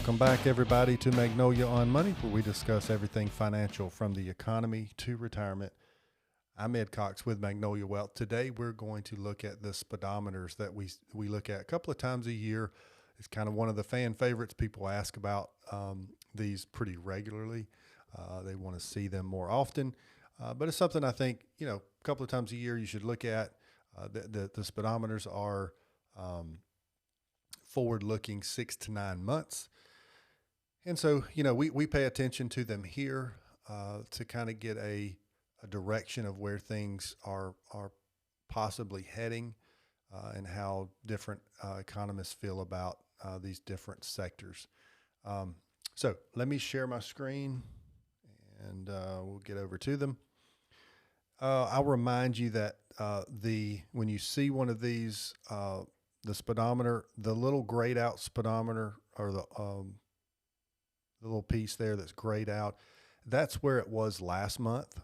Welcome back, everybody, to Magnolia on Money, where we discuss everything financial from the economy to retirement. I'm Ed Cox with Magnolia Wealth. Today, we're going to look at the speedometers that we look at a couple of times a year. It's kind of one of the fan favorites. People ask about these pretty regularly. They want to see them more often, but it's something I think, a couple of times a year you should look at. The speedometers are forward-looking 6 to 9 months. And so, we pay attention to them here to kind of get a direction of where things are possibly heading and how different economists feel about these different sectors. So let me share my screen and we'll get over to them. I'll remind you that when you see one of these, the speedometer, the little grayed out speedometer, or the little piece there that's grayed out, that's where it was last month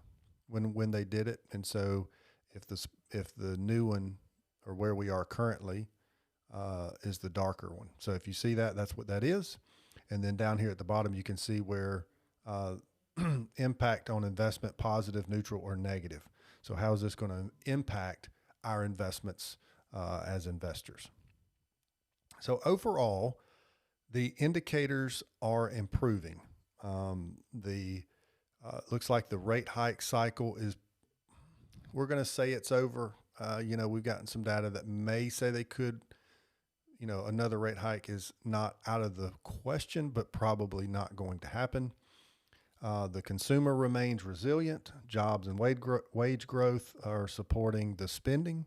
when they did it. And so if the new one, or where we are currently, is the darker one. So if you see that, that's what that is. And then down here at the bottom, you can see where impact on investment, positive, neutral, or negative. So how is this going to impact our investments as investors? So overall, the indicators are improving. Looks like the rate hike cycle we're going to say it's over. We've gotten some data that may say they could, another rate hike is not out of the question, but probably not going to happen. The consumer remains resilient. Jobs and wage growth are supporting the spending.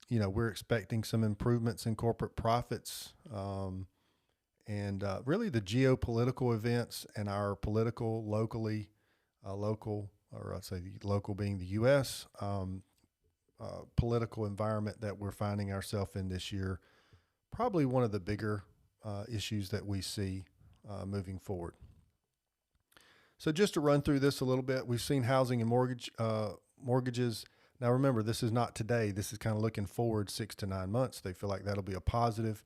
We're expecting some improvements in corporate profits. And really the geopolitical events and our political, local, or I'd say the local being the U.S., political environment that we're finding ourselves in this year, probably one of the bigger issues that we see moving forward. So just to run through this a little bit, we've seen housing and mortgages. Now remember, this is not today. This is kind of looking forward 6 to 9 months. They feel like that'll be a positive.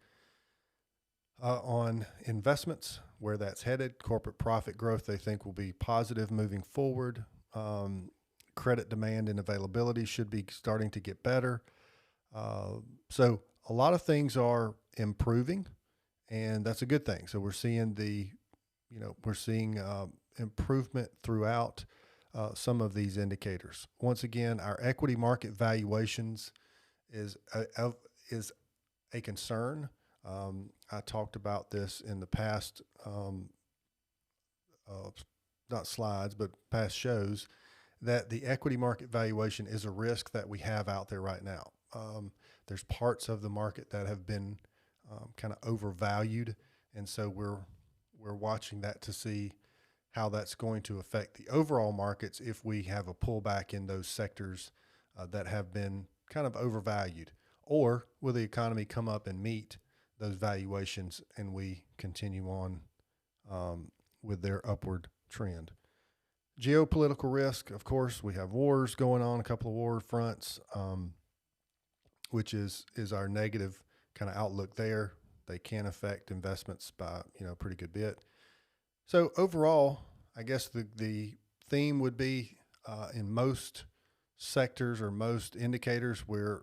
On investments, where that's headed, corporate profit growth, they think will be positive moving forward. Credit demand and availability should be starting to get better. So a lot of things are improving, and that's a good thing. So we're seeing improvement throughout some of these indicators. Once again, our equity market valuations is a concern. I talked about this in the past, not slides, but past shows, that the equity market valuation is a risk that we have out there right now. There's parts of the market that have been kind of overvalued, and so we're watching that to see how that's going to affect the overall markets if we have a pullback in those sectors that have been kind of overvalued, or will the economy come up and meet those valuations and we continue on with their upward trend. Geopolitical risk, of course, we have wars going on, a couple of war fronts, which is our negative kind of outlook there. They can affect investments by, a pretty good bit. So overall, I guess the theme would be in most sectors or most indicators, we're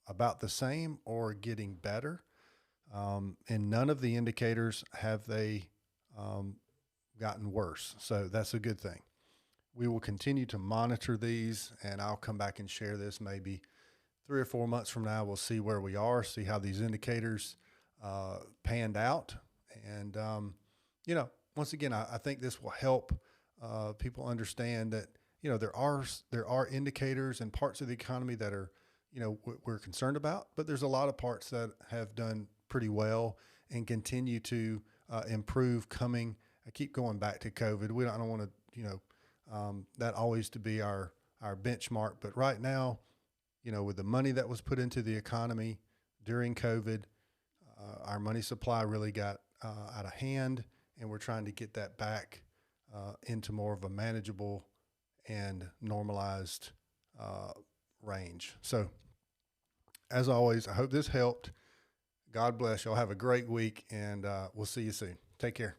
about the same or getting better. And none of the indicators have they gotten worse. So that's a good thing. We will continue to monitor these, and I'll come back and share this maybe 3 or 4 months from now. We'll see where we are, see how these indicators panned out. And, once again, I think this will help people understand that, there are indicators and parts of the economy that are, we're concerned about, but there's a lot of parts that have done pretty well and continue to improve coming. I keep going back to COVID. I don't want to, that always to be our benchmark. But right now, with the money that was put into the economy during COVID, our money supply really got out of hand, and we're trying to get that back into more of a manageable and normalized range. So as always, I hope this helped. God bless. Y'all have a great week, and we'll see you soon. Take care.